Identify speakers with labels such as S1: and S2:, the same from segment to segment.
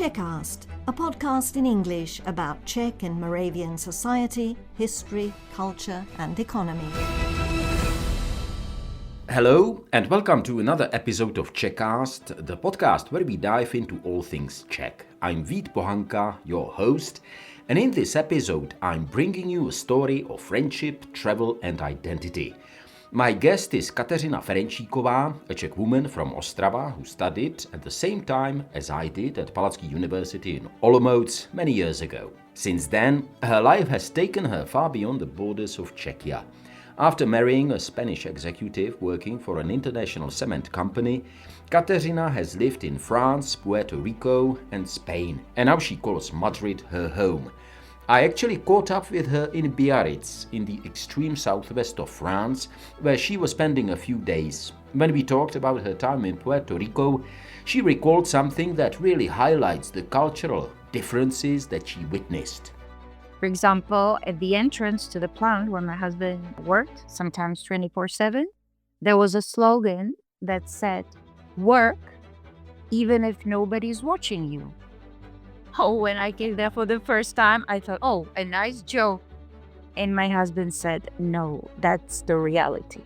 S1: Czechast, a podcast in English about Czech and Moravian society, history, culture and economy.
S2: Hello and welcome to another episode of Czechast, the podcast where we dive into all things Czech. I'm Vít Pohanka, your host, and in this episode I'm bringing you a story of friendship, travel and identity. My guest is Kateřina Ferenčíková, a Czech woman from Ostrava who studied at the same time as I did at Palacký University in Olomouc many years ago. Since then, her life has taken her far beyond the borders of Czechia. After marrying a Spanish executive working for an international cement company, Kateřina has lived in France, Puerto Rico and Spain, and now she calls Madrid her home. I actually caught up with her in Biarritz, in the extreme southwest of France, where she was spending a few days. When we talked about her time in Puerto Rico, she recalled something that really highlights the cultural differences that she witnessed.
S3: For example, at the entrance to the plant where my husband worked, sometimes 24/7, there was a slogan that said, "Work even if nobody's watching you." Oh, when I came there for the first time, I thought, oh, a nice joke. And my husband said, no, that's the reality.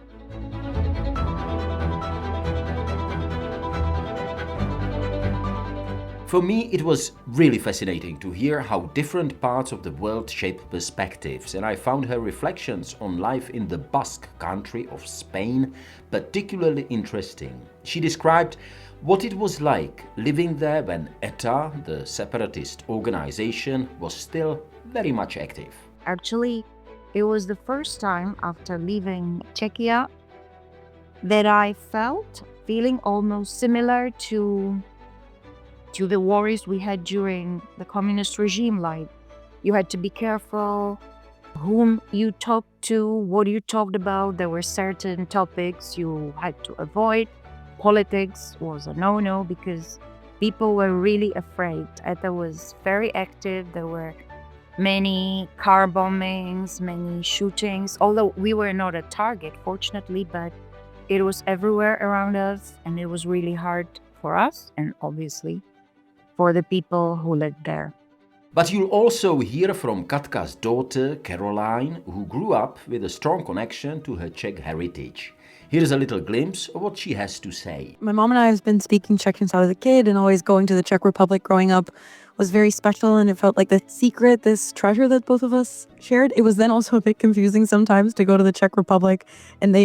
S2: For me, it was really fascinating to hear how different parts of the world shape perspectives, and I found her reflections on life in the Basque country of Spain particularly interesting. She described what it was like living there when ETA, the separatist organization, was still very much active.
S3: Actually, it was the first time after leaving Czechia that I felt feeling almost similar to the worries we had during the communist regime. Like, you had to be careful whom you talked to, what you talked about. There were certain topics you had to avoid. Politics was a no-no because people were really afraid. ETA was very active. There were many car bombings, many shootings, although we were not a target, fortunately, but it was everywhere around us, and it was really hard for us and obviously for the people who lived there.
S2: But you'll also hear from Katka's daughter, Caroline, who grew up with a strong connection to her Czech heritage. Here's a little glimpse of what she has to say.
S4: My mom and I have been speaking Czech since I was a kid, and always going to the Czech Republic growing up was very special, and it felt like the secret, this treasure that both of us shared. It was then also a bit confusing sometimes to go to the Czech Republic and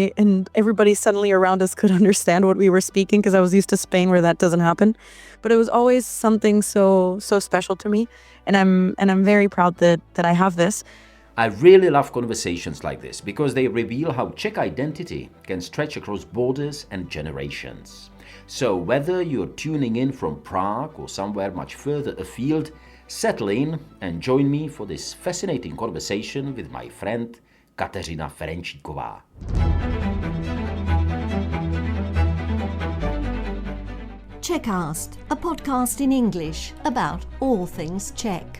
S4: everybody suddenly around us could understand what we were speaking, because I was used to Spain where that doesn't happen. But it was always something so special to me, and I'm very proud that I have this.
S2: I really love conversations like this because they reveal how Czech identity can stretch across borders and generations. So whether you're tuning in from Prague or somewhere much further afield, settle in and join me for this fascinating conversation with my friend Kateřina Ferenčíková.
S1: Czechast, a podcast in English about all things Czech.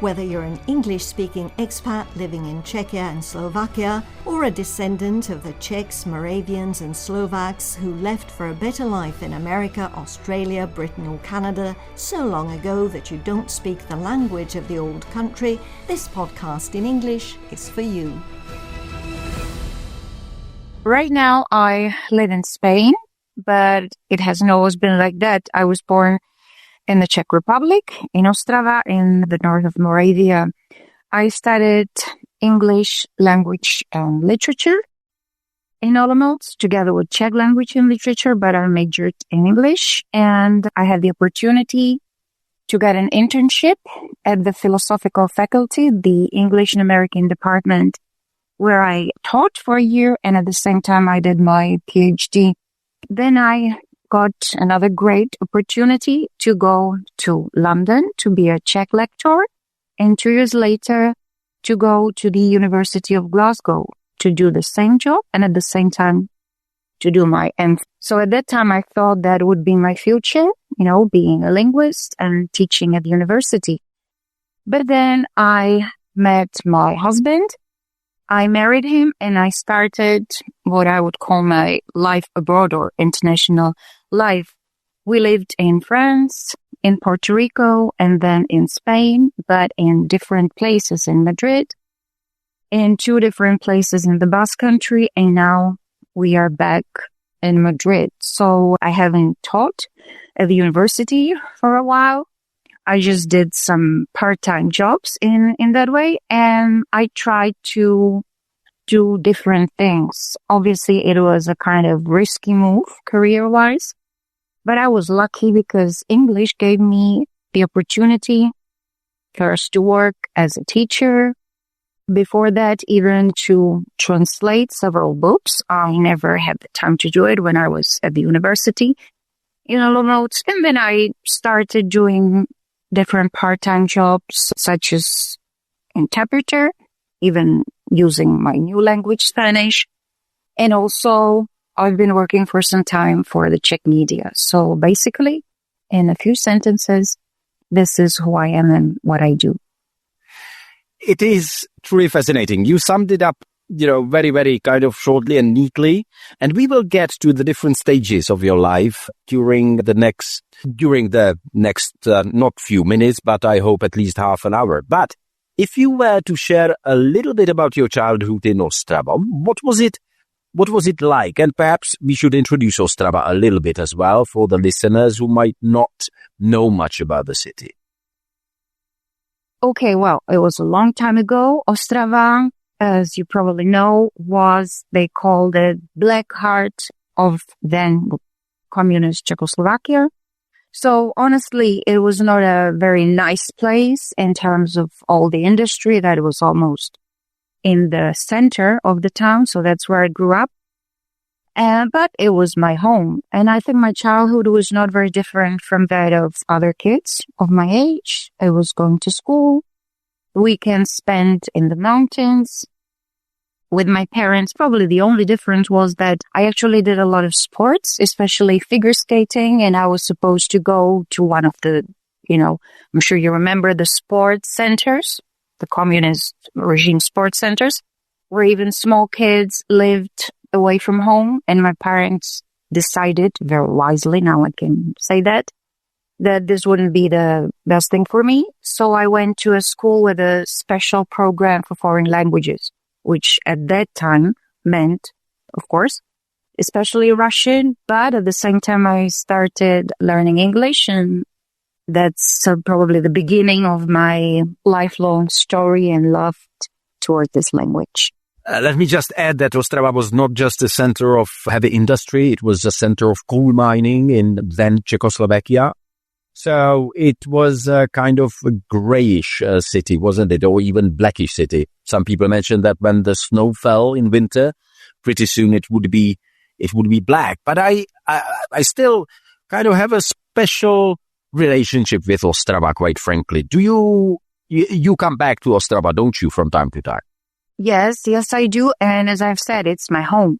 S1: Whether you're an English-speaking expat living in Czechia and Slovakia, or a descendant of the Czechs, Moravians and Slovaks who left for a better life in America, Australia, Britain or Canada so long ago that you don't speak the language of the old country, this podcast in English is for you.
S3: Right now, I live in Spain, but it hasn't always been like that. I was born in the Czech Republic, in Ostrava, in the north of Moravia. I studied English language and literature in Olomouc, together with Czech language and literature, but I majored in English. And I had the opportunity to get an internship at the philosophical faculty, the English and American department, where I taught for a year, and at the same time I did my PhD. Then I got another great opportunity to go to London to be a Czech lecturer, and 2 years later to go to the University of Glasgow to do the same job and at the same time to do my MPhil. So at that time I thought that would be my future, being a linguist and teaching at the university. But then I met my husband, I married him and I started what I would call my life abroad or international life. We lived in France, in Puerto Rico, and then in Spain, but in different places in Madrid, in 2 different places in the Basque Country, and now we are back in Madrid. So I haven't taught at the university for a while. I just did some part-time jobs in that way, and I tried to do different things. Obviously, it was a kind of risky move career-wise, but I was lucky because English gave me the opportunity first to work as a teacher. Before that, even to translate several books. I never had the time to do it when I was at the university in Olomouc. And then I started doing different part-time jobs, such as interpreter, even using my new language, Spanish. And also, I've been working for some time for the Czech media. So basically, in a few sentences, this is who I am and what I do.
S2: It is truly fascinating. You summed it up, very, very kind of shortly and neatly. And we will get to the different stages of your life during the next, not few minutes, but I hope at least half an hour. But if you were to share a little bit about your childhood in Ostrava, what was it like? And perhaps we should introduce Ostrava a little bit as well for the listeners who might not know much about the city.
S3: Okay, well, it was a long time ago. Ostrava, as you probably know, they called it Black Heart of then communist Czechoslovakia. So honestly, it was not a very nice place in terms of all the industry. That it was almost in the center of the town. So that's where I grew up. But it was my home. And I think my childhood was not very different from that of other kids of my age. I was going to school, weekends spent in the mountains with my parents. Probably the only difference was that I actually did a lot of sports, especially figure skating. And I was supposed to go to one of the, I'm sure you remember the sports centers, the communist regime sports centers, where even small kids lived away from home. And my parents decided very wisely, now I can say that this wouldn't be the best thing for me. So I went to a school with a special program for foreign languages, which at that time meant, of course, especially Russian. But at the same time, I started learning English, and that's probably the beginning of my lifelong story and love toward this language.
S2: Let me just add that Ostrava was not just a center of heavy industry. It was a center of coal mining in then Czechoslovakia. So it was a kind of a grayish city, wasn't it? Or even blackish city. Some people mentioned that when the snow fell in winter, pretty soon it would be black. But I still kind of have a special relationship with Ostrava, quite frankly. Do you come back to Ostrava, don't you, from time to time?
S3: Yes, I do. And as I've said, it's my home.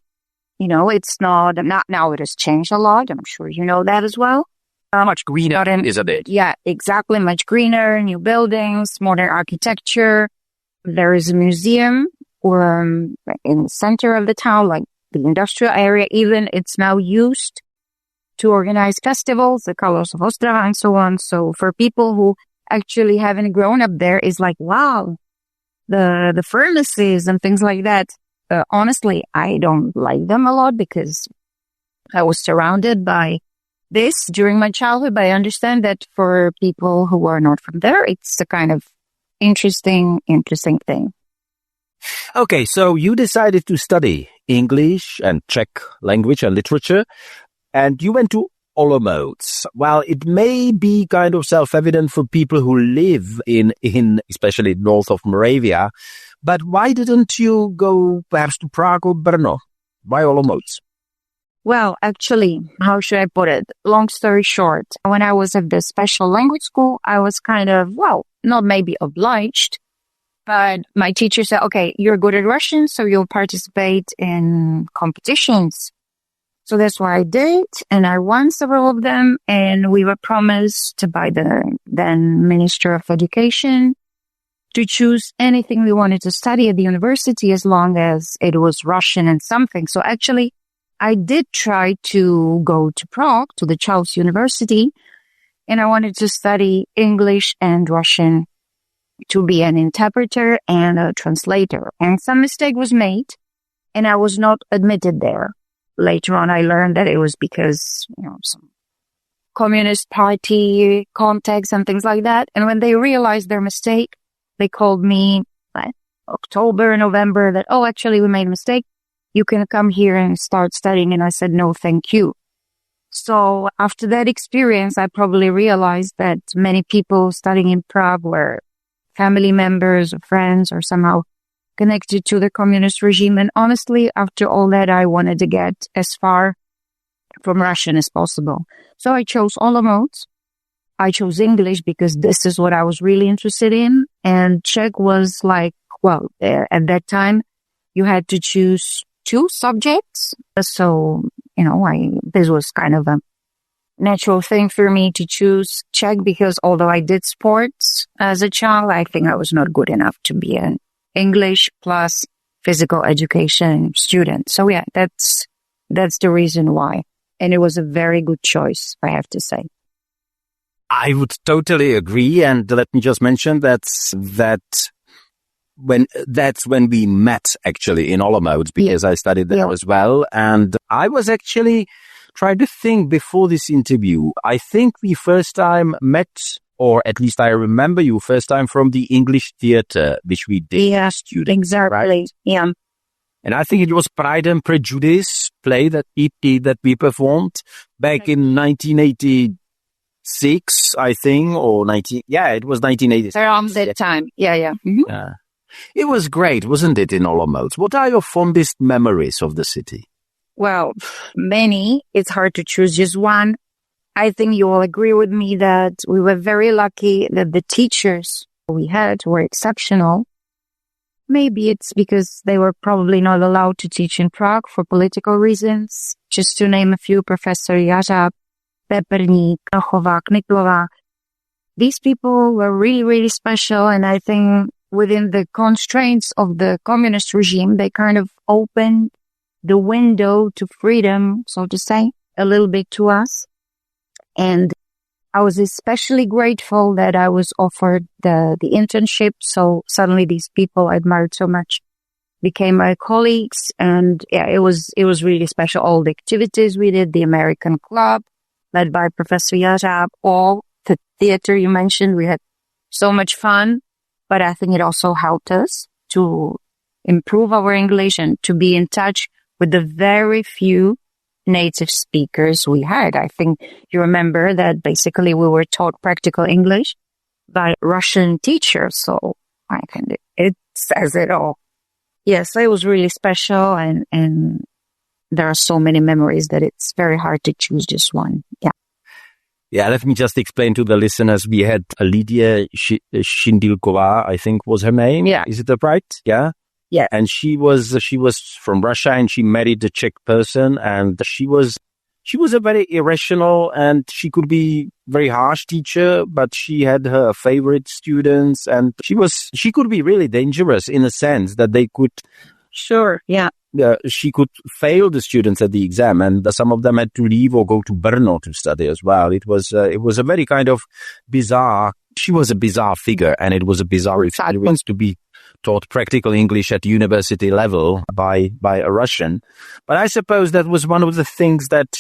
S3: It's not now. It has changed a lot. I'm sure you know that as well.
S2: Much greener, isn't it?
S3: Yeah, exactly. Much greener, new buildings, modern architecture. There is a museum in the center of the town, like the industrial area. Even it's now used to organize festivals, the Colors of Ostrava and so on. So for people who actually haven't grown up there, it's like, wow, the furnaces and things like that. Honestly, I don't like them a lot because I was surrounded by this during my childhood, but I understand that for people who are not from there, it's a kind of interesting thing.
S2: Okay, so you decided to study English and Czech language and literature, and you went to Olomouc. Well, it may be kind of self-evident for people who live in especially north of Moravia, but why didn't you go perhaps to Prague or Brno? Why Olomouc?
S3: Well, actually, how should I put it? Long story short, when I was at the special language school, I was kind of, not maybe obliged, but my teacher said, okay, you're good at Russian, so you'll participate in competitions. So that's what I did, and I won several of them, and we were promised by the then Minister of Education to choose anything we wanted to study at the university as long as it was Russian and something. So actually, I did try to go to Prague, to the Czech University, and I wanted to study English and Russian to be an interpreter and a translator. And some mistake was made, and I was not admitted there. Later on, I learned that it was because, some Communist Party contacts and things like that. And when they realized their mistake, they called me October, November that, actually, we made a mistake. You can come here and start studying. And I said, no, thank you. So after that experience, I probably realized that many people studying in Prague were family members or friends or somehow connected to the communist regime. And honestly, after all that, I wanted to get as far from Russian as possible. So I chose Olomouc. I chose English because this is what I was really interested in. And Czech was at that time, you had to choose 2 subjects. So, this was kind of a natural thing for me to choose Czech because although I did sports as a child, I think I was not good enough to be an English plus physical education student. So yeah, that's the reason why. And it was a very good choice, I have to say.
S2: I would totally agree. And let me just mention that's when we met actually in Olomouc, because I studied there as well. And I was actually trying to think before this interview. I think we first time met, or at least I remember you first time from the English theater, which we did.
S3: Yeah, exactly.
S2: Right?
S3: Yeah.
S2: And I think it was Pride and Prejudice play that we performed back in 1986, I think, or it was 1986.
S3: Around that time. Yeah. Mm-hmm.
S2: Yeah. It was great, wasn't it, in Olomouc? What are your fondest memories of the city?
S3: Well, many. It's hard to choose just one. I think you will agree with me that we were very lucky that the teachers we had were exceptional. Maybe it's because they were probably not allowed to teach in Prague for political reasons. Just to name a few, Professor Jařab, Peperník, Knochová, Kniklova. These people were really, really special, and I think within the constraints of the communist regime, they kind of opened the window to freedom, so to say, a little bit to us. And I was especially grateful that I was offered the internship. So suddenly these people I admired so much became my colleagues. And yeah, it was really special. All the activities we did, the American Club led by Professor Jařab, all the theater you mentioned, we had so much fun. But I think it also helped us to improve our English and to be in touch with the very few native speakers we had. I think you remember that basically we were taught practical English by Russian teachers. So I think it says it all. Yes, it was really special, and there are so many memories that it's very hard to choose just one. Yeah.
S2: Yeah, let me just explain to the listeners. We had Lydia Shindilkova, I think was her name.
S3: Yeah.
S2: Is it right? Yeah.
S3: Yeah.
S2: And she was from Russia, and she married a Czech person, and she was a very irrational, and she could be very harsh teacher, but she had her favorite students, and she could be really dangerous in a sense that they could.
S3: Sure. Yeah.
S2: She could fail the students at the exam, and some of them had to leave or go to Brno to study as well. It was a very kind of bizarre. She was a bizarre figure, and it was a bizarre experience to be taught practical English at university level by a Russian. But I suppose that was one of the things that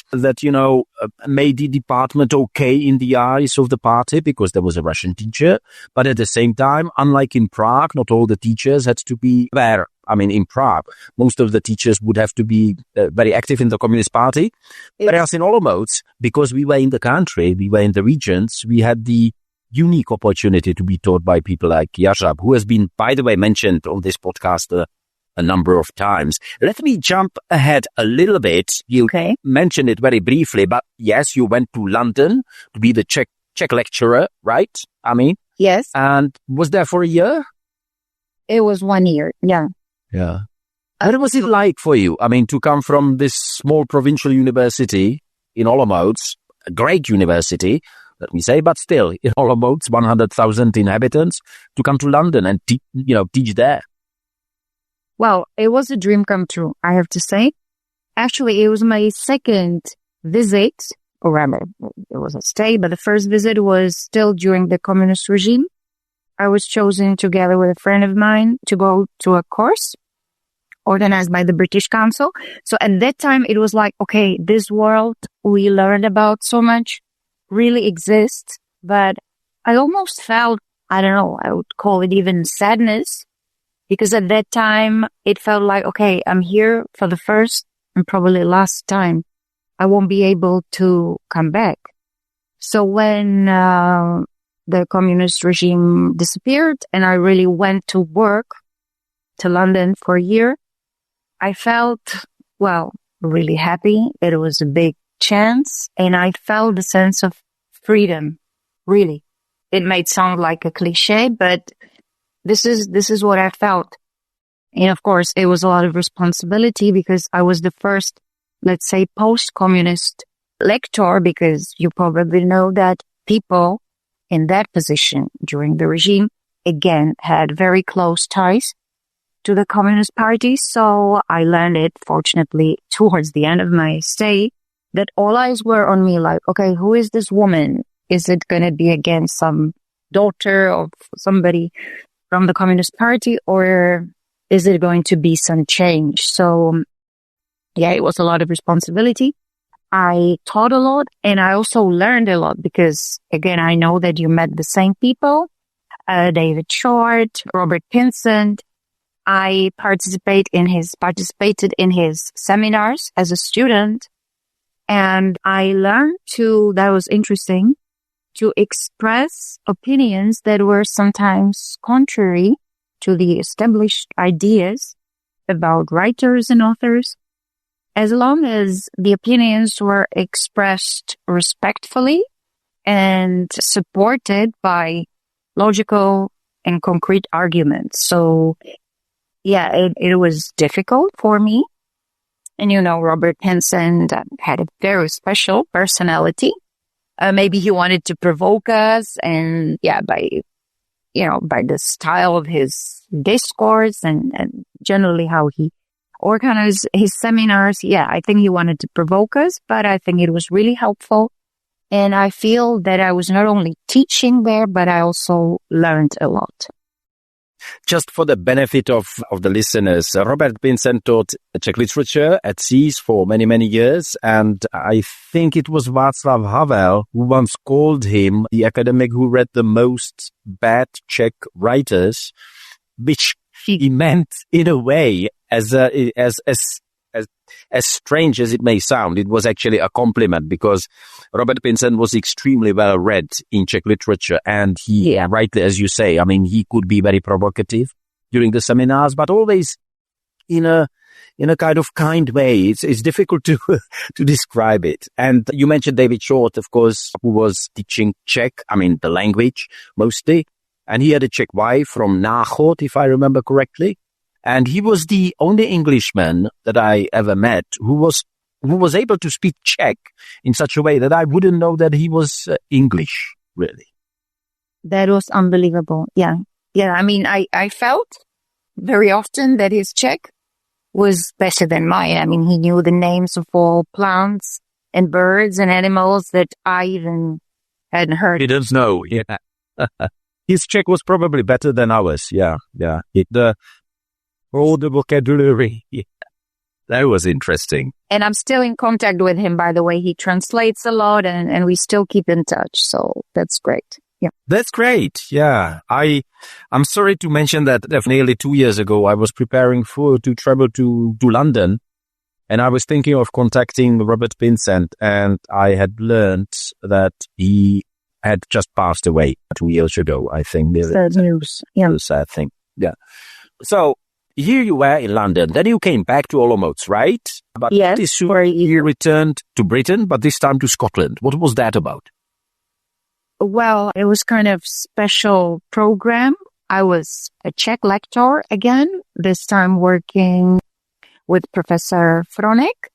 S2: made the department okay in the eyes of the party, because there was a Russian teacher. But at the same time, unlike in Prague, not all the teachers had to be there. I mean, in Prague, most of the teachers would have to be very active in the Communist Party. Whereas in Olomouc, because we were in the country, we were in the regions, we had the unique opportunity to be taught by people like Jařab, who has been, by the way, mentioned on this podcast a number of times. Let me jump ahead a little bit. You mentioned it very briefly, but yes, you went to London to be the Czech lecturer, right? I mean,
S3: yes.
S2: And was there for a year?
S3: It was 1 year. Yeah.
S2: Yeah. What was it like for you? I mean, to come from this small provincial university in Olomouc, a great university, let me say, but still, in Olomouc, 100,000 inhabitants, to come to London and teach there?
S3: Well, it was a dream come true, I have to say. Actually, it was my second visit, or rather, it was a stay, but the first visit was still during the communist regime. I was chosen together with a friend of mine to go to a course organized by the British Council. So at that time, it was like, okay, this world we learned about so much really exists, but I almost felt, I don't know, I would call it even sadness, because at that time, it felt like, okay, I'm here for the first and probably last time. I won't be able to come back. So when the communist regime disappeared and I really went to work to London for a year, I felt, well, really happy. It was a big chance and I felt a sense of freedom, really. It might sound like a cliche, but this is what I felt. And of course, it was a lot of responsibility because I was the first, let's say, post-communist lector, because you probably know that people in that position during the regime, again, had very close ties to the Communist Party. So I learned it, fortunately, towards the end of my stay, that all eyes were on me, like, okay, who is this woman? Is it going to be again some daughter of somebody from the Communist Party, or is it going to be some change? So yeah, it was a lot of responsibility. I taught a lot and I also learned a lot because, again, I know that you met the same people, David Short, Robert Pinsent. I participated in his seminars as a student, and I learned that was interesting, to express opinions that were sometimes contrary to the established ideas about writers and authors, as long as the opinions were expressed respectfully and supported by logical and concrete arguments. So yeah, it was difficult for me. And Robert Pinsent had a very special personality. Maybe he wanted to provoke us, and by the style of his discourse and generally how he organized his seminars. Yeah, I think he wanted to provoke us, but I think it was really helpful. And I feel that I was not only teaching there, but I also learned a lot.
S2: Just for the benefit of the listeners, Robert Pinsent taught Czech literature at SEAS for many, many years. And I think it was Václav Havel who once called him the academic who read the most bad Czech writers, which he meant in a way as strange as it may sound. It was actually a compliment, because Robert Pinsent was extremely well read in Czech literature, and he, rightly as you say, I mean, he could be very provocative during the seminars, but always in a kind of kind way. It's difficult to describe it. And you mentioned David Short, of course, who was teaching Czech, I mean, the language mostly, and he had a Czech wife from Náchod, if I remember correctly. And he was the only Englishman that I ever met who was able to speak Czech in such a way that I wouldn't know that he was English, really.
S3: That was unbelievable. Yeah. I mean, I felt very often that his Czech was better than mine. I mean, he knew the names of all plants and birds and animals that I even hadn't heard.
S2: He didn't know. Yeah. His Czech was probably better than ours. Yeah. All the vocabulary. Yeah. That was interesting.
S3: And I'm still in contact with him, by the way. He translates a lot and we still keep in touch. So that's great. Yeah.
S2: That's great. Yeah. I'm sorry to mention that nearly 2 years ago, I was preparing to travel to London, and I was thinking of contacting Robert Pinsent, and I had learned that he had just passed away 2 years ago, I think.
S3: Sad news. Yeah.
S2: Sad thing. Yeah. So, here you were in London, then you came back to Olomouc, right? But
S3: yes.
S2: You returned to Britain, but this time to Scotland. What was that about?
S3: Well, it was kind of special program. I was a Czech lecturer again, this time working with Professor Fronek,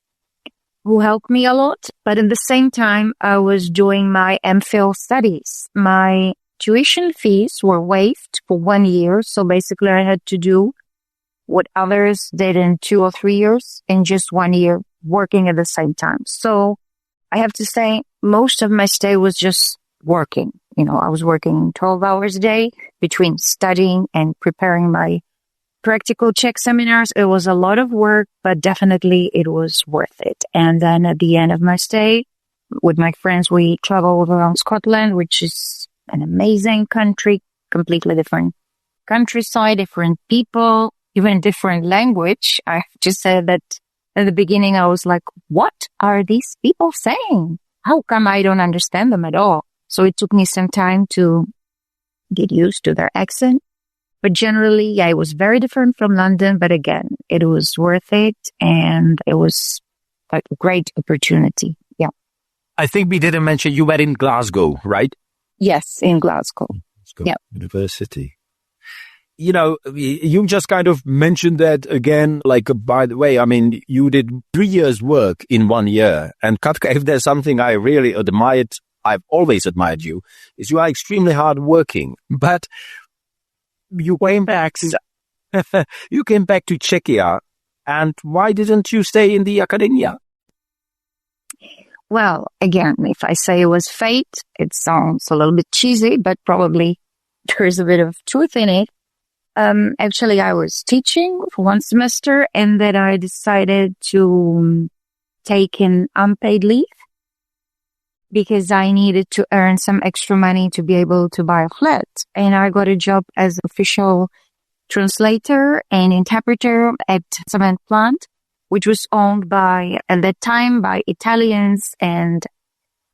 S3: who helped me a lot. But at the same time, I was doing my MPhil studies. My tuition fees were waived for 1 year. So basically I had to do what others did in 2 or 3 years in just 1 year, working at the same time. So I have to say most of my stay was just working. I was working 12 hours a day between studying and preparing my practical Czech seminars. It was a lot of work, but definitely it was worth it. And then at the end of my stay with my friends, we traveled around Scotland, which is an amazing country, completely different countryside, different people, even different language. I have to say that at the beginning, I was like, what are these people saying? How come I don't understand them at all? So it took me some time to get used to their accent. But generally, yeah, it was very different from London. But again, it was worth it. And it was a great opportunity. Yeah.
S2: I think we didn't mention you were in Glasgow, right?
S3: Yes, in Glasgow.
S2: Yeah. University. You just kind of mentioned that again, like, by the way, I mean, you did 3 years work in 1 year. And Katka, if there's something I really admired, I've always admired you, is you are extremely hardworking. But you came back to Czechia. And why didn't you stay in the academia?
S3: Well, again, if I say it was fate, it sounds a little bit cheesy, but probably there's a bit of truth in it. Actually, I was teaching for 1 semester and then I decided to take an unpaid leave because I needed to earn some extra money to be able to buy a flat. And I got a job as official translator and interpreter at cement plant, which was owned at that time by Italians and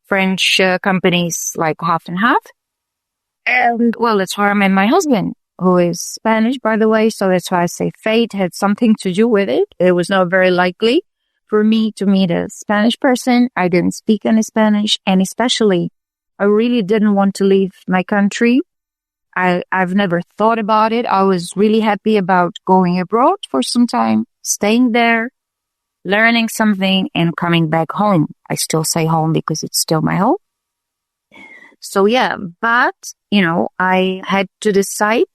S3: French companies, like half and half. And well, that's where I met my husband, who is Spanish, by the way. So that's why I say fate had something to do with it. It was not very likely for me to meet a Spanish person. I didn't speak any Spanish, and especially I really didn't want to leave my country. I've never thought about it. I was really happy about going abroad for some time, staying there, learning something and coming back home. I still say home because it's still my home. So yeah, but, I had to decide,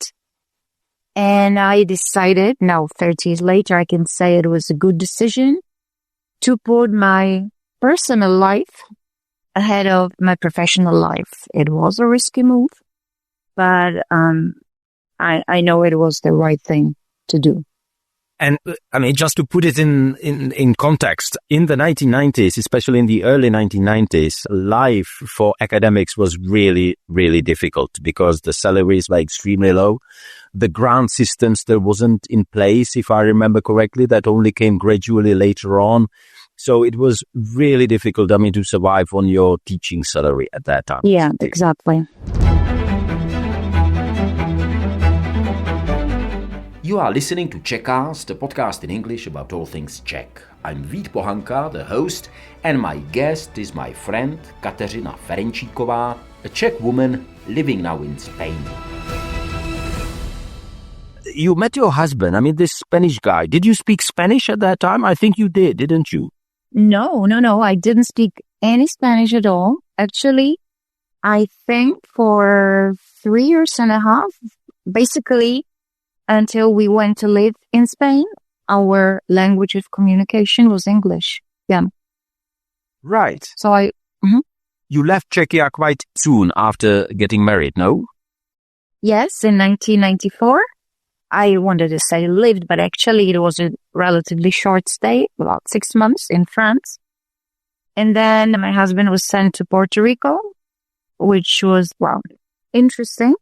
S3: and I decided now 30 years later, I can say it was a good decision to put my personal life ahead of my professional life. It was a risky move, but I know it was the right thing to do.
S2: And I mean, just to put it in context, in the 1990s, especially in the early 1990s, life for academics was really, really difficult because the salaries were extremely low. The grant system still wasn't in place, if I remember correctly. That only came gradually later on. So it was really difficult, to survive on your teaching salary at that time.
S3: Yeah, exactly.
S2: You are listening to Czechast, a podcast in English about all things Czech. I'm Vít Pohanka, the host, and my guest is my friend Kateřina Ferenčíková, a Czech woman living now in Spain. You met your husband, this Spanish guy. Did you speak Spanish at that time? I think you did, didn't you?
S3: No. I didn't speak any Spanish at all. Actually, I think for 3 years and a half, basically, until we went to live in Spain, our language of communication was English. Yeah.
S2: Right.
S3: So
S2: You left Czechia quite soon after getting married, no?
S3: Yes, in 1994. I wanted to say lived, but actually it was a relatively short stay, about 6 months in France. And then my husband was sent to Puerto Rico, which was, interesting.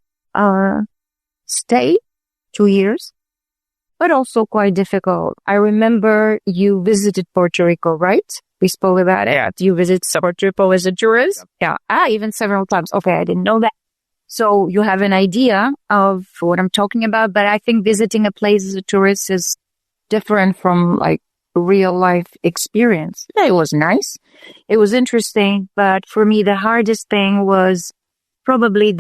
S3: Stay. 2 years, but also quite difficult. I remember you visited Puerto Rico, right? We spoke about it. Yeah. You visited Puerto Rico as a tourist? Yeah. Even several times. Okay, I didn't know that. So you have an idea of what I'm talking about, but I think visiting a place as a tourist is different from like real life experience. Yeah, it was nice. It was interesting, but for me, the hardest thing was probably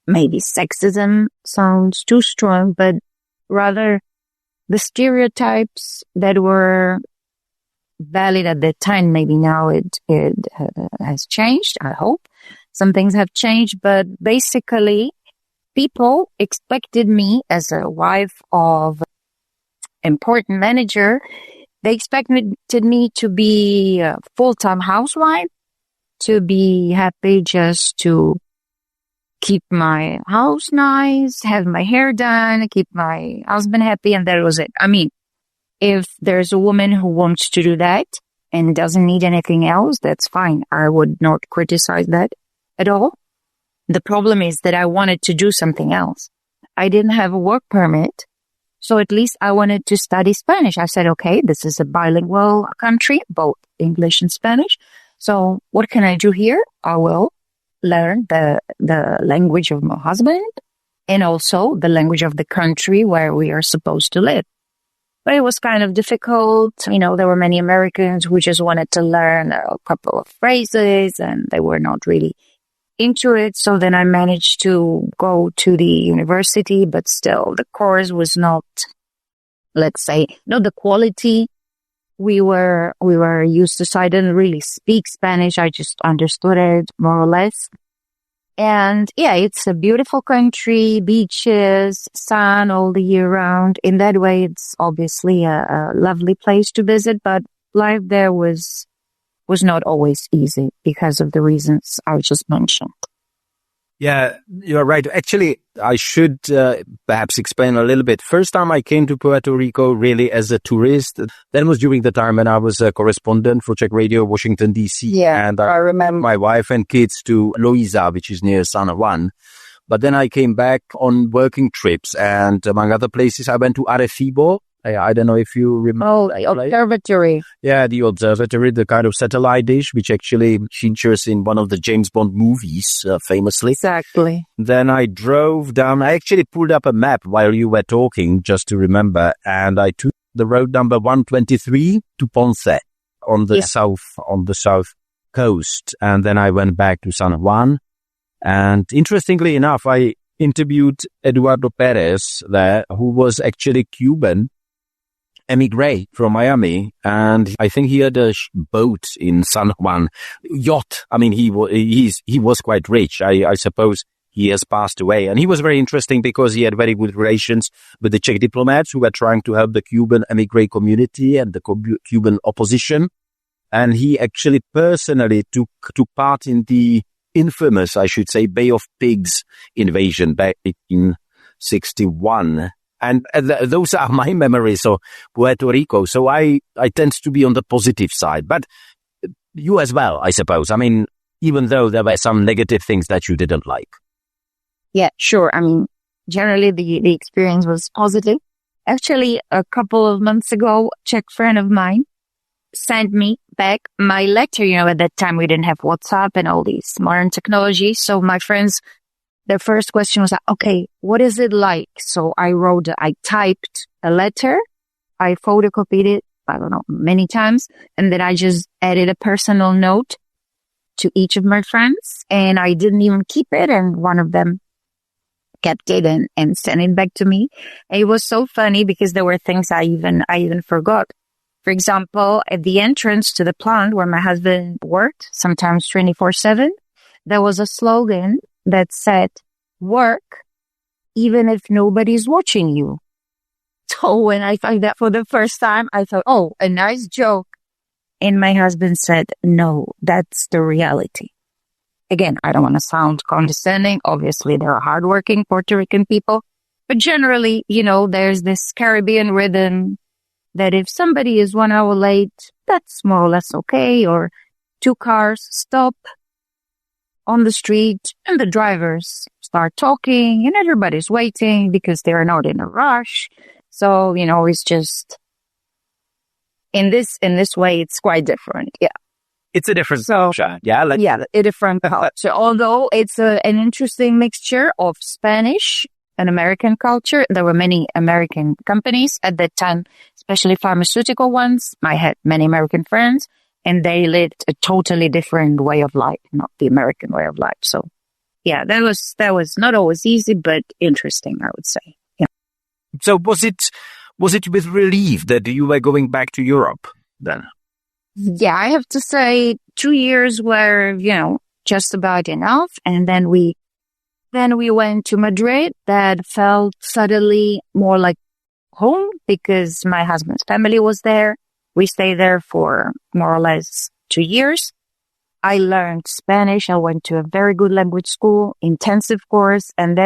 S3: maybe sexism sounds too strong, but rather the stereotypes that were valid at that time. Maybe now it has changed. I hope some things have changed, but basically people expected me as a wife of important manager. They expected me to be a full-time housewife, to be happy just to keep my house nice, have my hair done, keep my husband happy, and that was it. I mean, if there's a woman who wants to do that and doesn't need anything else, that's fine. I would not criticize that at all. The problem is that I wanted to do something else. I didn't have a work permit, so at least I wanted to study Spanish. I said, okay, this is a bilingual country, both English and Spanish. So what can I do here? I will learn the language of my husband and also the language of the country where we are supposed to live. But it was kind of difficult. You know, there were many Americans who just wanted to learn a couple of phrases and they were not really into it. So then I managed to go to the university, but still the course was not, let's say, not the quality we were used to. So I didn't really speak Spanish. I just understood it more or less. And yeah, it's a beautiful country, beaches, sun all the year round. In that way, it's obviously a lovely place to visit, but life there was not always easy because of the reasons I just mentioned.
S2: Yeah, you're right. Actually, I should perhaps explain a little bit. First time I came to Puerto Rico really as a tourist, that was during the time when I was a correspondent for Czech Radio, Washington, D.C.
S3: Yeah,
S2: and
S3: I remember.
S2: My wife and kids to Loíza, which is near San Juan. But then I came back on working trips, and among other places, I went to Arecibo. I don't know if you remember.
S3: Oh, observatory.
S2: Yeah, the observatory, the kind of satellite dish, which actually features in one of the James Bond movies, famously.
S3: Exactly.
S2: Then I drove down. I actually pulled up a map while you were talking, just to remember, and I took the road number 123 to Ponce on the south coast, and then I went back to San Juan. And interestingly enough, I interviewed Eduardo Perez there, who was actually Cuban emigre from Miami, and I think he had a boat in San Juan, yacht. I mean, he was quite rich. I suppose he has passed away, and he was very interesting because he had very good relations with the Czech diplomats who were trying to help the Cuban emigre community and the Cuban opposition, and he actually personally took part in the infamous, I should say, Bay of Pigs invasion back in 1961. And those are my memories of Puerto Rico. So I tend to be on the positive side. But you as well, I suppose. I mean, even though there were some negative things that you didn't like.
S3: Yeah, sure. I mean, generally the experience was positive. Actually, a couple of months ago, a Czech friend of mine sent me back my letter. You know, at that time we didn't have WhatsApp and all these modern technology. So my friends, their first question was, okay, what is it like? So I typed a letter. I photocopied it, I don't know, many times. And then I just added a personal note to each of my friends. And I didn't even keep it. And one of them kept it and sent it back to me. And it was so funny because there were things I even forgot. For example, at the entrance to the plant where my husband worked, sometimes 24/7, there was a slogan that said, work even if nobody's watching you. So when I found that for the first time, I thought, oh, a nice joke. And my husband said, no, that's the reality. Again, I don't want to sound condescending. Obviously, there are hardworking Puerto Rican people. But generally, you know, there's this Caribbean rhythm that if somebody is 1 hour late, that's more or less okay. Or 2 cars stop on the street and the drivers start talking and everybody's waiting because they're not in a rush. So, you know, it's just in this way, it's quite different. Yeah.
S2: It's a different culture. Yeah.
S3: A different culture. Although it's an interesting mixture of Spanish and American culture. There were many American companies at that time, especially pharmaceutical ones. I had many American friends. And they lived a totally different way of life, not the American way of life. So, yeah, that was not always easy, but interesting, I would say. Yeah.
S2: So was it with relief that you were going back to Europe then?
S3: Yeah, I have to say 2 years were, just about enough. And then we went to Madrid. That felt suddenly more like home because my husband's family was there. We stayed there for more or less 2 years. I learned Spanish. I went to a very good language school, intensive course. And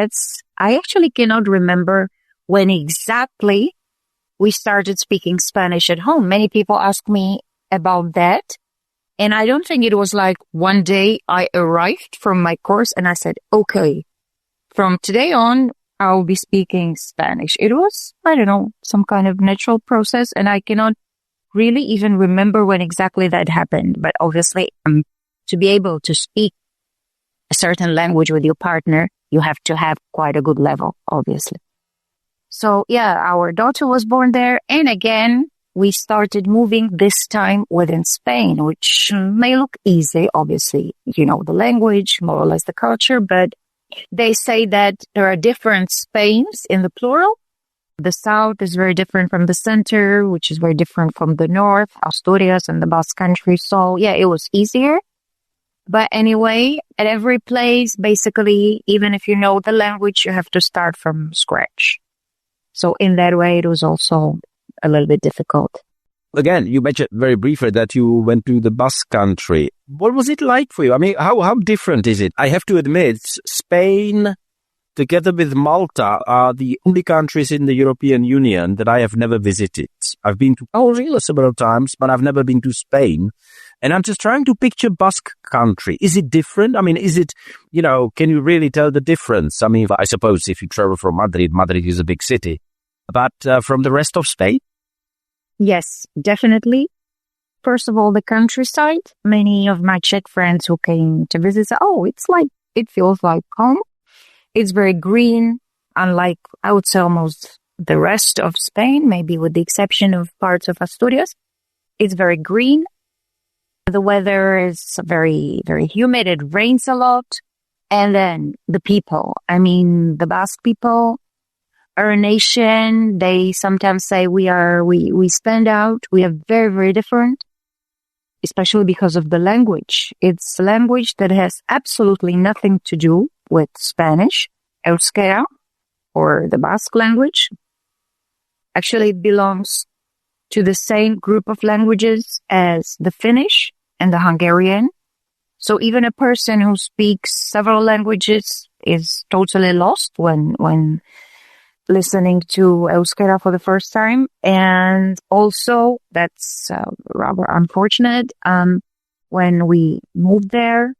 S3: I actually cannot remember when exactly we started speaking Spanish at home. Many people ask me about that. And I don't think it was like one day I arrived from my course and I said, okay, from today on, I'll be speaking Spanish. It was, I don't know, some kind of natural process. And I cannot really even remember when exactly that happened. But obviously, to be able to speak a certain language with your partner, you have to have quite a good level, obviously. So yeah, our daughter was born there. And again, we started moving this time within Spain, which may look easy. Obviously, you know the language, more or less the culture, but they say that there are different Spains in the plural. The south is very different from the center, which is very different from the north, Asturias and the Basque Country. So yeah, it was easier. But anyway, at every place, basically, even if you know the language, you have to start from scratch. So in that way, it was also a little bit difficult.
S2: Again, you mentioned very briefly that you went to the Basque Country. What was it like for you? I mean, how different is it? I have to admit, Spain, together with Malta, are the only countries in the European Union that I have never visited. I've been to Austria several times, but I've never been to Spain. And I'm just trying to picture Basque Country. Is it different? I mean, is it, can you really tell the difference? I mean, I suppose if you travel from Madrid is a big city. But from the rest of Spain?
S3: Yes, definitely. First of all, the countryside. Many of my Czech friends who came to visit said, it feels like home. It's very green, unlike, I would say, almost the rest of Spain, maybe with the exception of parts of Asturias. It's very green. The weather is very, very humid. It rains a lot. And then the people. I mean, the Basque people are a nation. They sometimes say we stand out. We are very, very different, especially because of the language. It's a language that has absolutely nothing to do with Spanish, Euskera, or the Basque language. Actually, it belongs to the same group of languages as the Finnish and the Hungarian. So even a person who speaks several languages is totally lost when listening to Euskera for the first time. And also, that's rather unfortunate, when we moved there,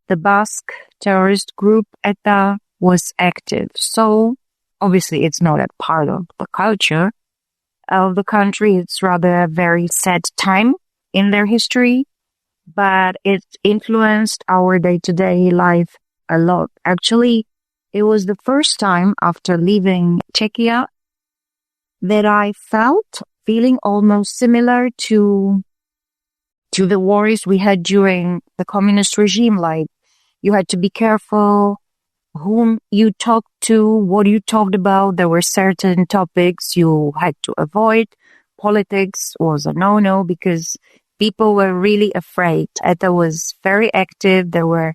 S3: the Basque terrorist group ETA was active. So obviously it's not a part of the culture of the country. It's rather a very sad time in their history, but it influenced our day-to-day life a lot. Actually, it was the first time after leaving Czechia that I felt feeling almost similar to the worries we had during the communist regime. Like, you had to be careful whom you talked to, what you talked about. There were certain topics you had to avoid. Politics was a no-no because people were really afraid. ETA was very active. There were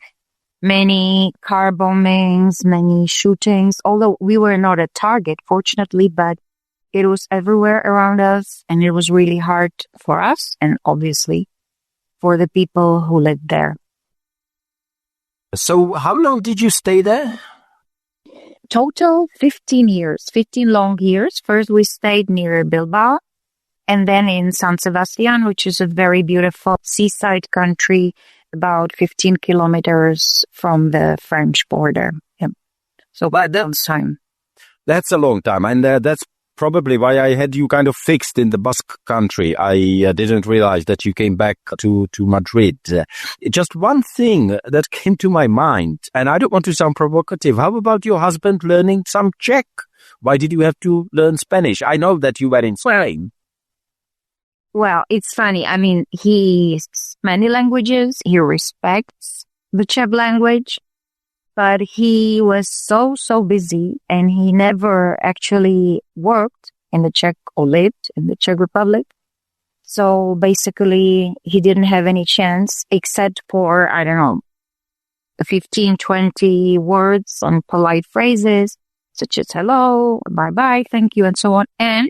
S3: many car bombings, many shootings, although we were not a target, fortunately, but it was everywhere around us, and it was really hard for us and obviously for the people who lived there.
S2: So how long did you stay there?
S3: Total 15 years, 15 long years. First we stayed near Bilbao, and then in San Sebastian, which is a very beautiful seaside country, about 15 kilometers from the French border. Yeah. So by that time.
S2: That's a long time. And that's probably why I had you kind of fixed in the Basque Country. I didn't realize that you came back to Madrid. Just one thing that came to my mind, and I don't want to sound provocative. How about your husband learning some Czech? Why did you have to learn Spanish? I know that you were in Spain.
S3: Well, it's funny. I mean, he speaks many languages. He respects the Czech language, but he was so busy and he never actually worked in the Czech or lived in the Czech Republic. So basically, he didn't have any chance except for, 15, 20 words on polite phrases, such as hello, bye-bye, thank you, and so on. And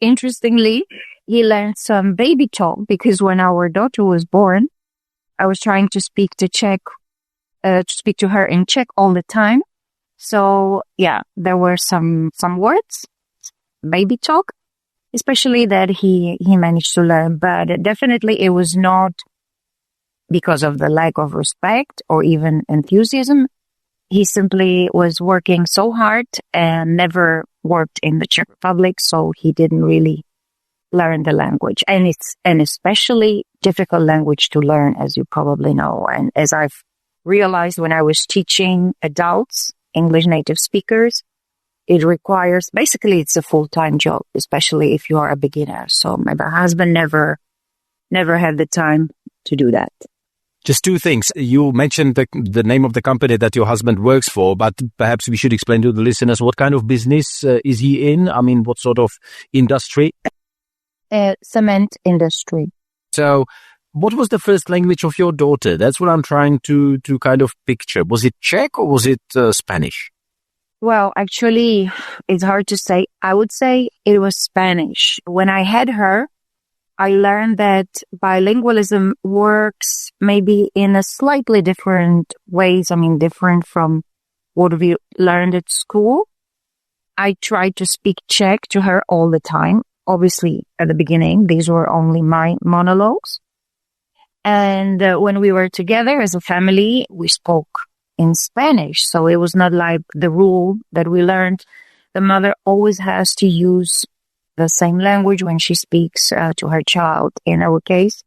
S3: interestingly, he learned some baby talk because when our daughter was born, I was trying to speak to her in Czech all the time. So yeah, there were some words, baby talk, especially that he managed to learn. But definitely it was not because of the lack of respect or even enthusiasm. He simply was working so hard and never worked in the Czech Republic, so he didn't really learn the language. And it's an especially difficult language to learn, as you probably know. And as I've realized when I was teaching adults, English native speakers, it requires, basically it's a full-time job, especially if you are a beginner. So my husband never had the time to do that.
S2: Just two things. You mentioned the name of the company that your husband works for, but perhaps we should explain to the listeners what kind of business is he in? I mean, what sort of industry?
S3: Cement industry.
S2: So what was the first language of your daughter? That's what I'm trying to kind of picture. Was it Czech or was it Spanish?
S3: Well, actually, it's hard to say. I would say it was Spanish. When I had her, I learned that bilingualism works maybe in a slightly different ways. I mean, different from what we learned at school. I tried to speak Czech to her all the time. Obviously, at the beginning, these were only my monologues. And when we were together as a family, we spoke in Spanish. So it was not like the rule that we learned. The mother always has to use the same language when she speaks to her child. In our case,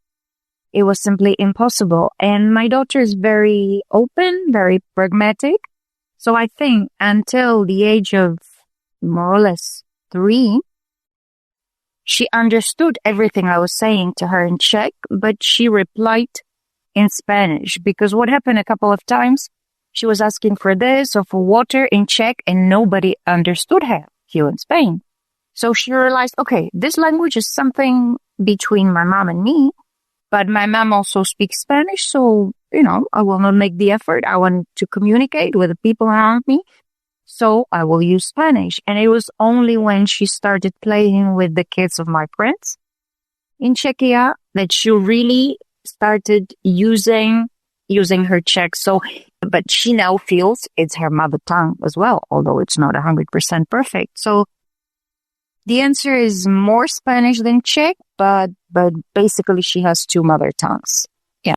S3: it was simply impossible. And my daughter is very open, very pragmatic. So I think until the age of more or less 3, she understood everything I was saying to her in Czech, but she replied in Spanish. Because what happened a couple of times, she was asking for this or for water in Czech and nobody understood her here in Spain. So she realized, okay, this language is something between my mom and me, but my mom also speaks Spanish. So, I will not make the effort. I want to communicate with the people around me. So I will use Spanish. And it was only when she started playing with the kids of my friends in Czechia that she really started using her Czech. So, but she now feels it's her mother tongue as well, although it's not 100% perfect. So the answer is more Spanish than Czech, but basically she has 2 mother tongues. Yeah.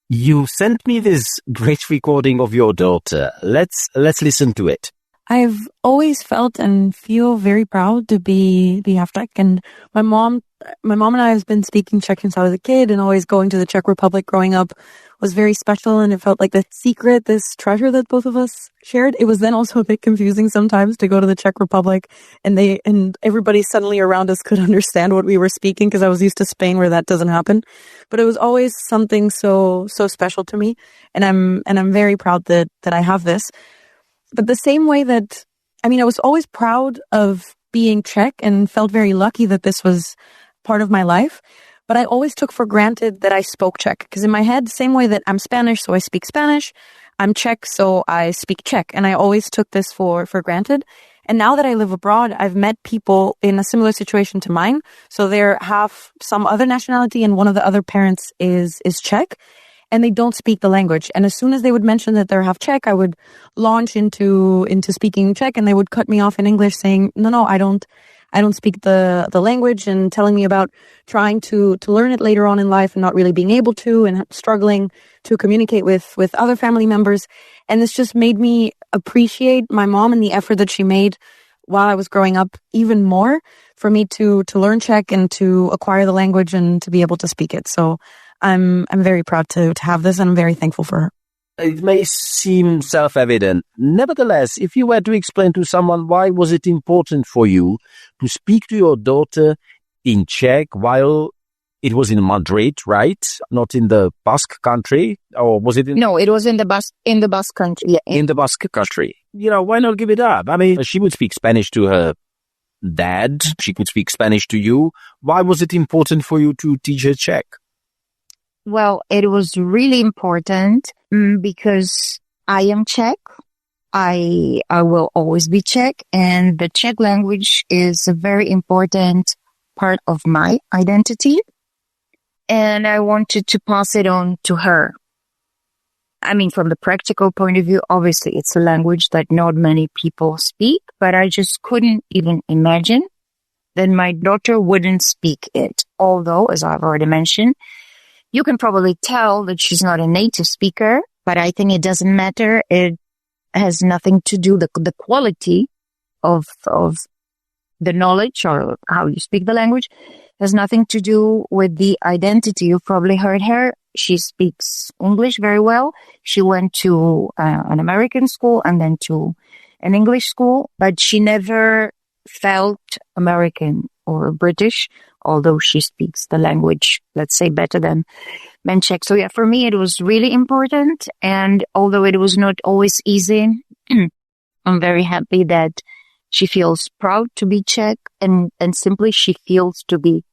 S2: You sent me this great recording of your daughter. Let's listen to it.
S4: I've always felt and feel very proud to be half Czech. And my mom and I have been speaking Czech since I was a kid, and always going to the Czech Republic growing up was very special. And it felt like the secret, this treasure that both of us shared. It was then also a bit confusing sometimes to go to the Czech Republic and everybody suddenly around us could understand what we were speaking, because I was used to Spain where that doesn't happen. But it was always something so special to me. And I'm very proud that I have this. But the same way that, I was always proud of being Czech and felt very lucky that this was part of my life. But I always took for granted that I spoke Czech, because in my head, same way that I'm Spanish, so I speak Spanish, I'm Czech, so I speak Czech. And I always took this for granted. And now that I live abroad, I've met people in a similar situation to mine. So they're half some other nationality and one of the other parents is Czech. And they don't speak the language. And as soon as they would mention that they're half Czech, I would launch into speaking Czech, and they would cut me off in English saying, no, I don't speak the language, and telling me about trying to learn it later on in life and not really being able to, and struggling to communicate with other family members. And this just made me appreciate my mom and the effort that she made while I was growing up even more for me to learn Czech and to acquire the language and to be able to speak it. So I'm very proud to have this, and I'm very thankful for her.
S2: It may seem self-evident. Nevertheless, if you were to explain to someone why was it important for you to speak to your daughter in Czech while it was in Madrid, right? Not in the Basque country, or was it in?
S3: No, it was in the Basque country. Yeah.
S2: In the Basque country. Why not give it up? She would speak Spanish to her dad. She could speak Spanish to you. Why was it important for you to teach her Czech?
S3: Well, it was really important because I am Czech. I will always be Czech, and the Czech language is a very important part of my identity. And I wanted to pass it on to her. I mean, from the practical point of view, obviously it's a language that not many people speak, but I just couldn't even imagine that my daughter wouldn't speak it. Although, as I've already mentioned, you can probably tell that she's not a native speaker, but I think it doesn't matter. It has nothing to do, the quality of the knowledge or how you speak the language has nothing to do with the identity. You've probably heard her. She speaks English very well. She went to an American school and then to an English school, but she never felt American or British, although she speaks the language, let's say, better than Czech. So yeah, for me, it was really important. And although it was not always easy, I'm very happy that she feels proud to be Czech and simply she feels to be,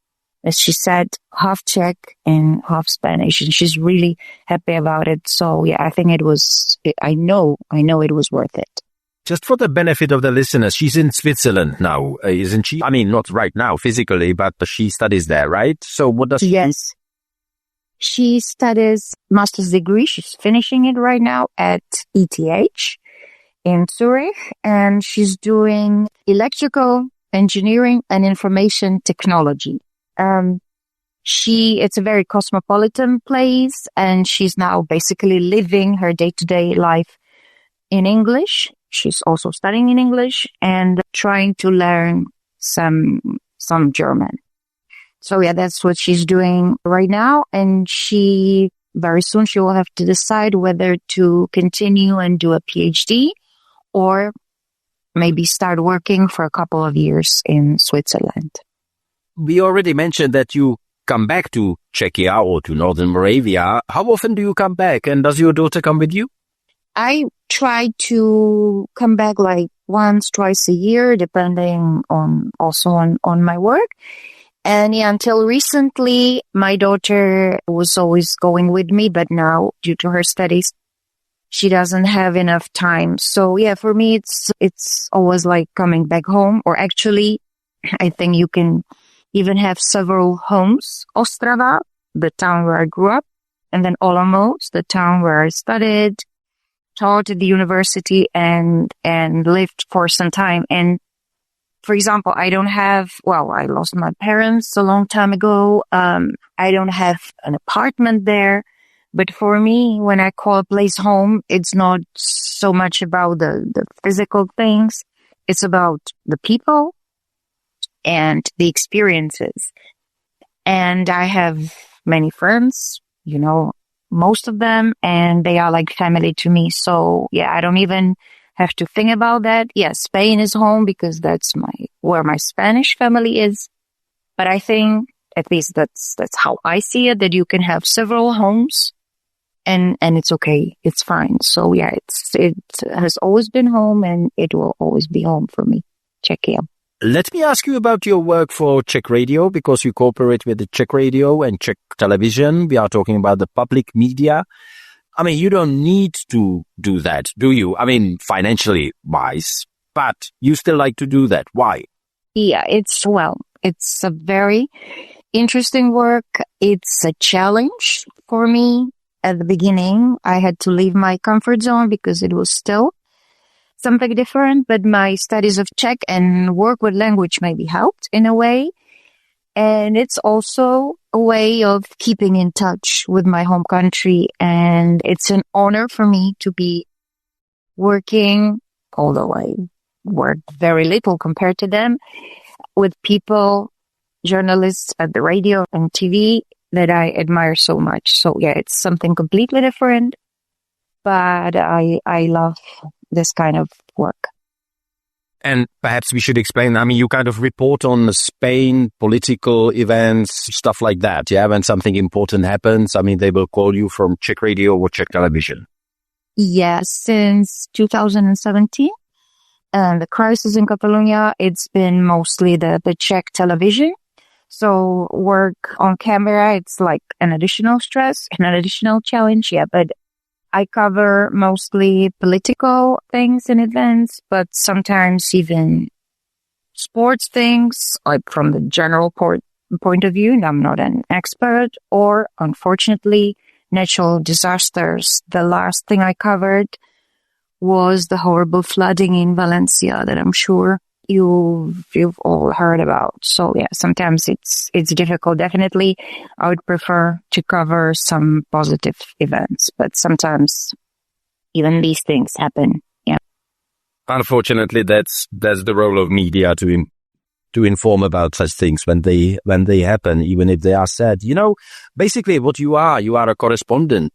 S3: as she said, half Czech and half Spanish. And she's really happy about it. So yeah, I think I know it was worth it.
S2: Just for the benefit of the listeners, she's in Switzerland now, isn't she? I mean, not right now physically, but she studies there, right? So what does she do?
S3: Yes. She studies master's degree. She's finishing it right now at ETH in Zurich, and she's doing electrical engineering and information technology. It's a very cosmopolitan place, and she's now basically living her day-to-day life in English. She's also studying in English and trying to learn some German. So yeah, that's what she's doing right now. And very soon she will have to decide whether to continue and do a PhD or maybe start working for a couple of years in Switzerland.
S2: We already mentioned that you come back to Czechia or to Northern Moravia. How often do you come back? And does your daughter come with you?
S3: I try to come back like once, twice a year, depending on my work. And yeah, until recently, my daughter was always going with me, but now due to her studies, she doesn't have enough time. So yeah, for me, it's always like coming back home, or actually, I think you can even have several homes. Ostrava, the town where I grew up, and then Olomouc, the town where I studied, taught at the university and lived for some time. And for example, I lost my parents a long time ago. I don't have an apartment there. But for me, when I call a place home, it's not so much about the physical things. It's about the people and the experiences. And I have many friends, most of them, and they are like family to me. So yeah, I don't even have to think about that. Yeah, Spain is home because that's where my Spanish family is. But I think at least that's how I see it, that you can have several homes and it's okay. It's fine. So yeah, it has always been home and it will always be home for me. Czechia.
S2: Let me ask you about your work for Czech Radio, because you cooperate with the Czech Radio and Czech television. We are talking about the public media. I mean, you don't need to do that, do you? I mean, financially wise, but you still like to do that. Why?
S3: Yeah, it's a very interesting work. It's a challenge for me. At the beginning, I had to leave my comfort zone because it was still something different, but my studies of Czech and work with language maybe helped in a way. And it's also a way of keeping in touch with my home country. And it's an honor for me to be working, although I work very little compared to them, with people, journalists at the radio and TV that I admire so much. So yeah, it's something completely different, but I love this kind of work.
S2: And perhaps we should explain, I mean, you kind of report on Spain, political events, stuff like that, yeah? When something important happens, I mean, they will call you from Czech radio or Czech television.
S3: Yes, since 2017, and the crisis in Catalonia, it's been mostly the Czech television. So work on camera, it's like an additional stress, an additional challenge. Yeah, but I cover mostly political things and events, but sometimes even sports things, like from the general point of view, and I'm not an expert, or unfortunately, natural disasters. The last thing I covered was the horrible flooding in Valencia that I'm sure you've all heard about. So yeah, sometimes it's difficult. Definitely, I would prefer to cover some positive events, but sometimes even these things happen. Yeah.
S2: Unfortunately, that's the role of media to inform about such things when they happen, even if they are sad. Basically what you are a correspondent.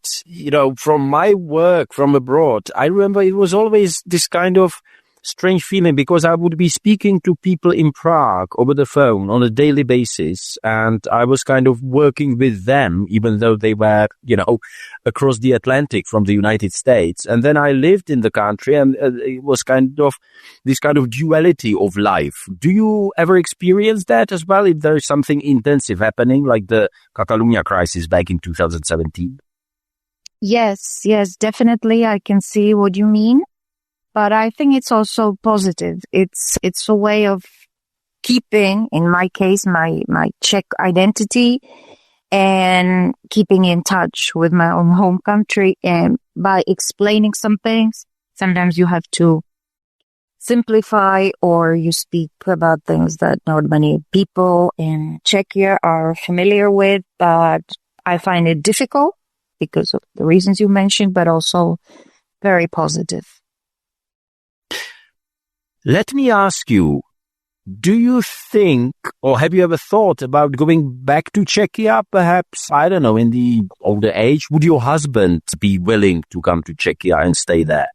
S2: From my work from abroad, I remember it was always this kind of strange feeling because I would be speaking to people in Prague over the phone on a daily basis, and I was kind of working with them, even though they were, across the Atlantic from the United States. And then I lived in the country, and it was kind of this kind of duality of life. Do you ever experience that as well, if there is something intensive happening, like the Catalonia crisis back in 2017?
S3: Yes, definitely. I can see what you mean. But I think it's also positive. It's a way of keeping, in my case, my Czech identity and keeping in touch with my own home country. And by explaining some things, sometimes you have to simplify or you speak about things that not many people in Czechia are familiar with. But I find it difficult because of the reasons you mentioned, but also very positive.
S2: Let me ask you, do you think, or have you ever thought about going back to Czechia, perhaps, I don't know, in the older age? Would your husband be willing to come to Czechia and stay there?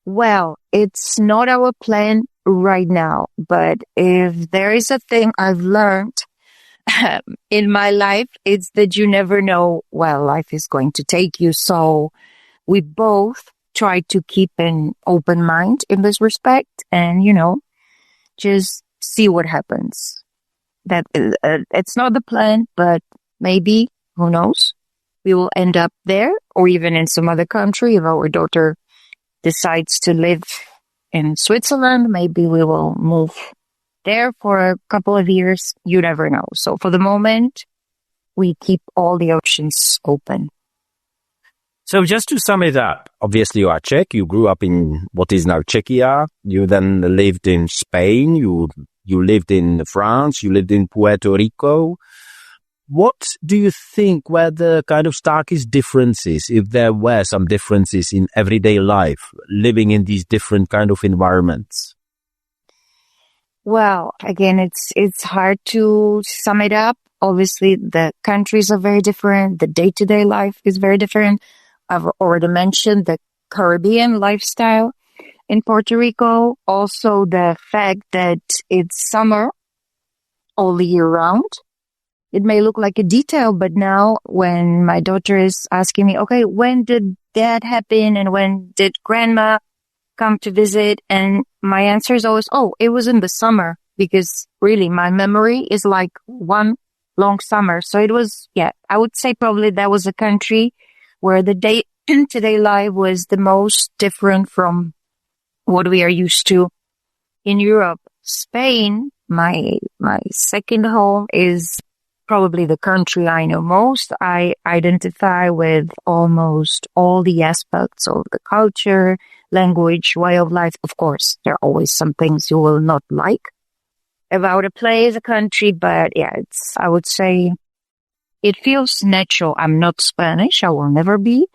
S3: Well, it's not our plan right now, but if there is a thing I've learned in my life, it's that you never know where life is going to take you. So we both try to keep an open mind in this respect and, just see what happens. That it's not the plan, but maybe, who knows, we will end up there or even in some other country. If our daughter decides to live in Switzerland, maybe we will move there for a couple of years. You never know. So for the moment, we keep all the options open.
S2: So just to sum it up, obviously you are Czech, you grew up in what is now Czechia, you then lived in Spain, you lived in France, you lived in Puerto Rico. What do you think were the kind of starkest differences, if there were some differences in everyday life, living in these different kind of environments?
S3: Well, again, it's hard to sum it up. Obviously, the countries are very different. The day-to-day life is very different. I've already mentioned the Caribbean lifestyle in Puerto Rico. Also, the fact that it's summer all the year round. It may look like a detail, but now when my daughter is asking me, okay, when did that happen? And when did grandma come to visit? And my answer is always, oh, it was in the summer, because really my memory is like one long summer. So it was, I would say probably that was a country where the day-to-day life was the most different from what we are used to in Europe. Spain, my second home, is probably the country I know most. I identify with almost all the aspects of the culture, language, way of life. Of course, there are always some things you will not like about a place, a country, but I would say it feels natural. I'm not Spanish. I will never be,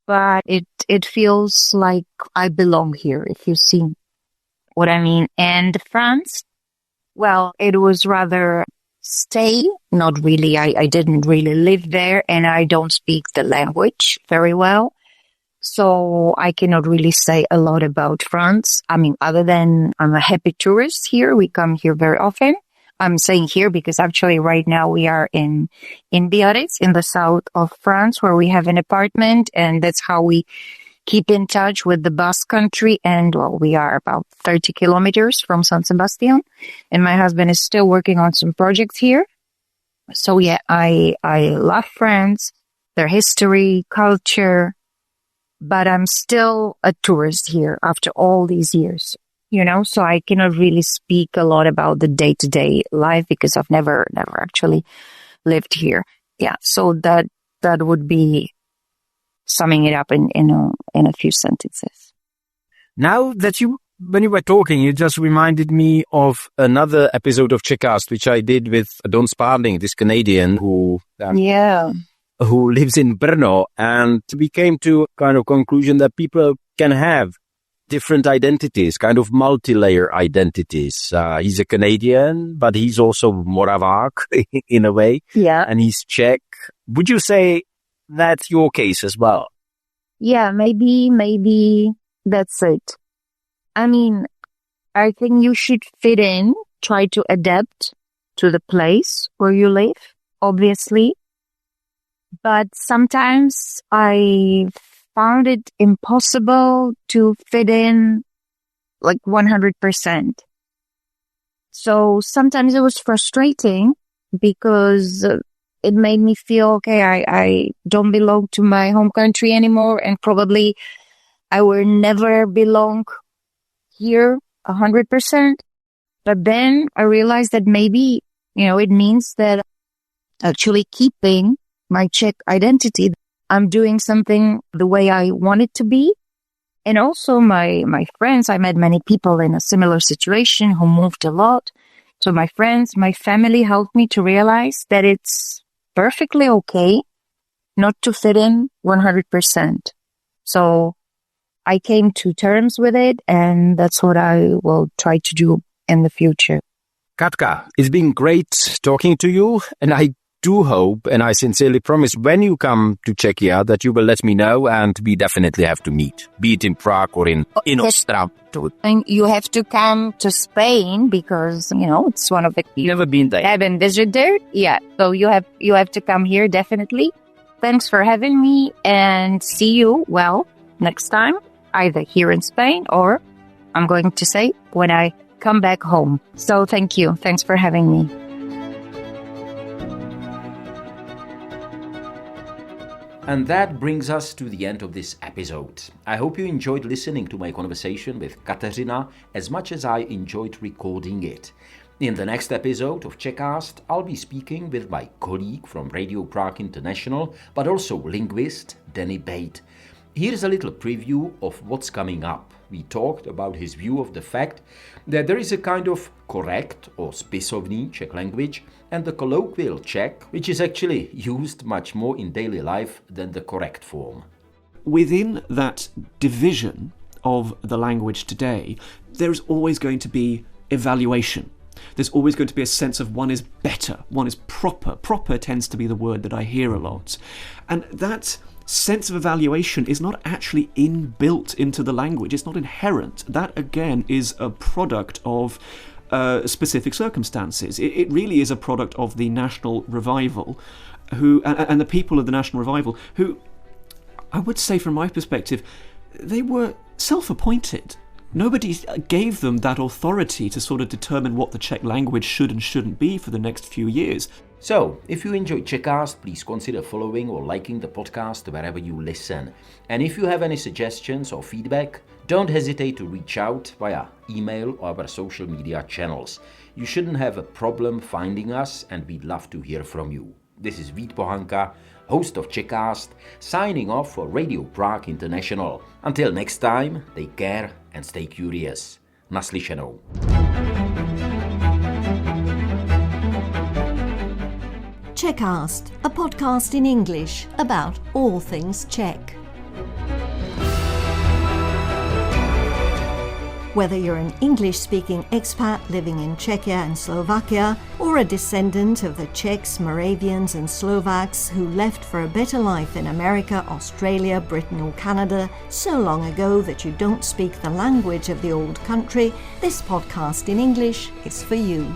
S3: but it feels like I belong here, if you see what I mean. And France, well, it was rather stay, not really. I didn't really live there, and I don't speak the language very well. So I cannot really say a lot about France. I mean, other than I'm a happy tourist here. We come here very often. I'm saying here because actually right now we are in Biarritz, in the south of France, where we have an apartment, and that's how we keep in touch with the Basque country. And well, we are about 30 kilometers from San Sebastian. And my husband is still working on some projects here. So yeah, I love France, their history, culture, but I'm still a tourist here after all these years, so I cannot really speak a lot about the day-to-day life because I've never actually lived here. Yeah. So that would be summing it up in a few sentences.
S2: Now that when you were talking, you just reminded me of another episode of Czechast, which I did with Don Sparling, this Canadian who lives in Brno. And we came to a kind of conclusion that people can have different identities, kind of multi-layer identities. He's a Canadian, but he's also Moravák in a way.
S3: Yeah.
S2: And he's Czech. Would you say that's your case as well?
S3: Yeah, maybe that's it. I mean, I think you should fit in, try to adapt to the place where you live, obviously. But sometimes I found it impossible to fit in like 100%. So sometimes it was frustrating because it made me feel, okay, I don't belong to my home country anymore, and probably I will never belong here 100%. But then I realized that maybe, it means that actually keeping my Czech identity, I'm doing something the way I want it to be. And also my friends, I met many people in a similar situation who moved a lot. So my friends, my family helped me to realize that it's perfectly okay not to fit in 100%. So I came to terms with it, and that's what I will try to do in the future.
S2: Katka, it's been great talking to you, and I do hope, and I sincerely promise, when you come to Czechia, that you will let me know, and we definitely have to meet, be it in Prague or in Ostrava.
S3: And you have to come to Spain because, it's one of the...
S2: You've never been there.
S3: I haven't visited there. Yeah. So you have to come here, definitely. Thanks for having me, and see you, next time, either here in Spain or, I'm going to say, when I come back home. So thank you. Thanks for having me.
S2: And that brings us to the end of this episode. I hope you enjoyed listening to my conversation with Kateřina as much as I enjoyed recording it. In the next episode of Czechast, I'll be speaking with my colleague from Radio Prague International, but also linguist Danny Bate. Here's a little preview of what's coming up. We talked about his view of the fact that there is a kind of correct or spisovný Czech language and the colloquial Czech, which is actually used much more in daily life than the correct form.
S5: Within that division of the language today, there's always going to be evaluation. There's always going to be a sense of one is better, one is proper. Proper tends to be the word that I hear a lot. And that sense of evaluation is not actually inbuilt into the language. It's not inherent. That, again, is a product of specific circumstances. It really is a product of the National Revival, and the people of the National Revival, who, I would say from my perspective, they were self-appointed. Nobody gave them that authority to sort of determine what the Czech language should and shouldn't be for the next few years.
S2: So, if you enjoyed Czechast, please consider following or liking the podcast wherever you listen. And if you have any suggestions or feedback, don't hesitate to reach out via email or our social media channels. You shouldn't have a problem finding us, and we'd love to hear from you. This is Vít Pohanka, host of Czechast, signing off for Radio Prague International. Until next time, take care and stay curious. Naslyšenou.
S1: Czechast, a podcast in English about all things Czech. Whether you're an English-speaking expat living in Czechia and Slovakia, or a descendant of the Czechs, Moravians and Slovaks who left for a better life in America, Australia, Britain or Canada so long ago that you don't speak the language of the old country, this podcast in English is for you.